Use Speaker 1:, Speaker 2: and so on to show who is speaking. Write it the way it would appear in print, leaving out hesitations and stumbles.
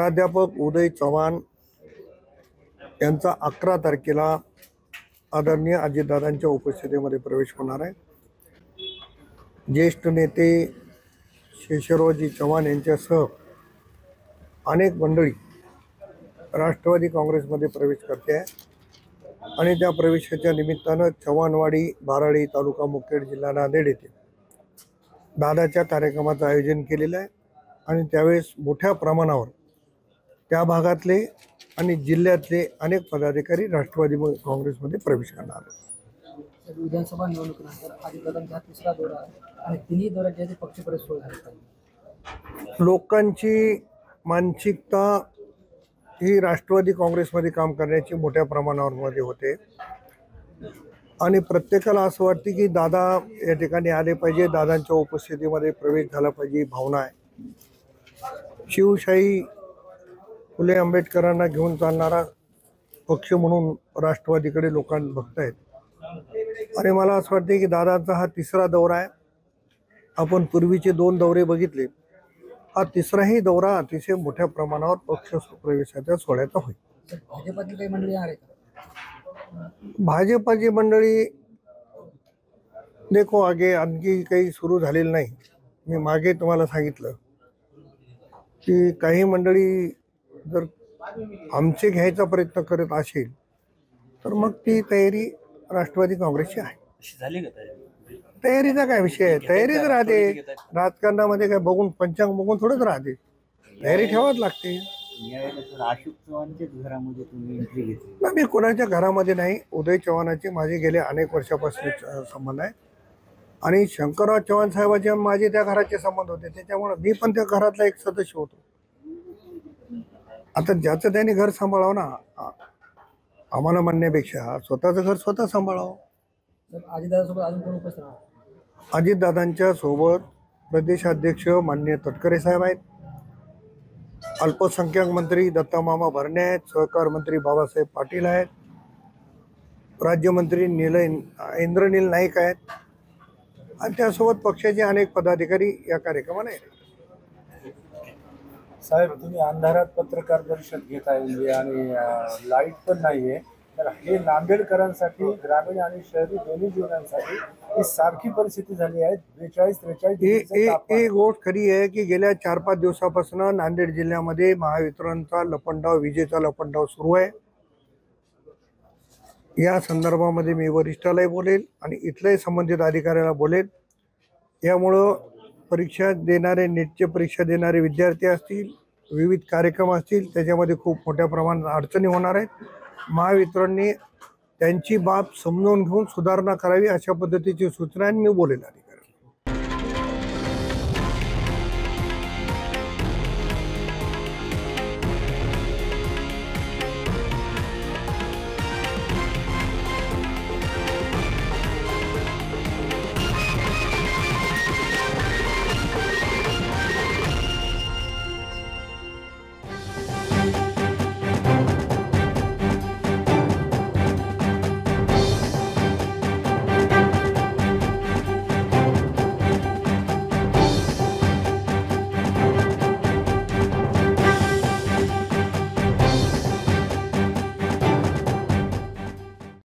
Speaker 1: प्राध्यापक उदय चव्हाण यांचा 11 तारखेला आदरणीय अजितदादांच्या उपस्थितीमध्ये प्रवेश होणार आहे। ज्येष्ठ नेते शेषरावजी चव्हाण यांच्यासह अनेक मंडळी राष्ट्रवादी काँग्रेसमध्ये प्रवेश करते आहे आणि त्या प्रवेशाच्या निमित्तानं चव्हाणवाडी बाराळी तालुका मुखेड जिल्हा नांदेड येथे दादाच्या कार्यक्रमाचं आयोजन केलेलं आहे आणि त्यावेळेस मोठ्या प्रमाणावर त्या भागातले आणि जिल्ह्यातले अनेक पदाधिकारी राष्ट्रवादी काँग्रेसमध्ये प्रवेश करणार आहेत।
Speaker 2: विधानसभा निवडणुकीनंतर अजितदादांचा तिसरा दौरा आहे आणि तिन्ही दौऱ्याचे पक्षप्रवेश झाले।
Speaker 1: लोकांची मानसिकता ही राष्ट्रवादी काँग्रेसमध्ये काम करण्याची मोठ्या प्रमाणावर मध्ये होते आणि प्रत्येकाला असं वाटते की दादा या ठिकाणी आले पाहिजे, दादांच्या उपस्थितीमध्ये प्रवेश झाला पाहिजे, भावना आहे। शिवशाही फुले आंबेडकरांना घेऊन चालणारा पक्ष म्हणून राष्ट्रवादीकडे लोकांना बघत आहेत आणि मला असं वाटते की दादांचा हा तिसरा दौरा आहे। आपण पूर्वीचे 2 दौरे बघितले, हा तिसराही दौरा अतिशय मोठ्या प्रमाणावर पक्ष प्रवेशाच्या सोहळ्याचा होईल।
Speaker 2: भाजपाची काही मंडळी आहे का?
Speaker 1: भाजपाची मंडळी देखो आगे आणखी काही सुरू झालेलं नाही। मी मागे तुम्हाला सांगितलं की काही मंडळी जर आमचे घ्यायचा प्रयत्न करत असेल तर मग ती तयारी राष्ट्रवादी काँग्रेसची आहे। तयारीचा काय विषय आहे? तयारीच राहते राजकारणामध्ये, काय बघून पंचांग बघून थोडंच राहते, तयारी ठेवाच लागते। मी कोणाच्या घरामध्ये नाही, उदय चव्हाणाचे माझे गेले अनेक वर्षापासून संबंध आहे आणि शंकरराव चव्हाण साहेबांचे माझे त्या घराचे संबंध होते, त्याच्यामुळे मी पण त्या घरातला एक सदस्य होतो। आता ज्याचं त्याने घर सांभाळावं ना, आम्हाला म्हणण्यापेक्षा स्वतःचं घर स्वतः सांभाळावं।
Speaker 2: अजितदादांसोबत अजून कोण उपस्थित आहे?
Speaker 1: अजितदादांच्या सोबत प्रदेशाध्यक्ष माननीय तटकरे साहेब आहेत, अल्पसंख्याक मंत्री दत्तामामा भरणे आहेत, सहकार मंत्री बाबासाहेब पाटील आहेत, राज्यमंत्री इंद्रनील नाईक आहेत आणि त्यासोबत पक्षाचे अनेक पदाधिकारी या कार्यक्रमाला आहेत।
Speaker 3: साहेब, तुम्ही अंधारात पत्रकार परिषद घेत आहे आणि लाईट पण नाहीये, तर हे नांदेडकरांसाठी ग्रामीण आणि शहरी दोन्ही जीवनांसाठी ही सारखी परिस्थिती झाली आहे। 42-43
Speaker 1: ही गोष्ट खरी आहे की गेल्या 4-5 दिवसापासून नांदेड जिल्ह्यामध्ये महावितरणचा लपंडाव, विजेचा लपंडाव सुरू आहे। या संदर्भामध्ये मी वरिष्ठालाही बोलेल आणि इथल्याही संबंधित अधिकाऱ्याला बोलेल। यामुळं परीक्षा देणारे, नीटचे परीक्षा देणारे विद्यार्थी असतील, विविध कार्यक्रम असतील, त्याच्यामध्ये खूप मोठ्या प्रमाणात अडचणी होणार आहेत। महावितरणने त्यांची बाब समजून घेऊन सुधारणा करावी अशा पद्धतीची सूचना मी बोलेल।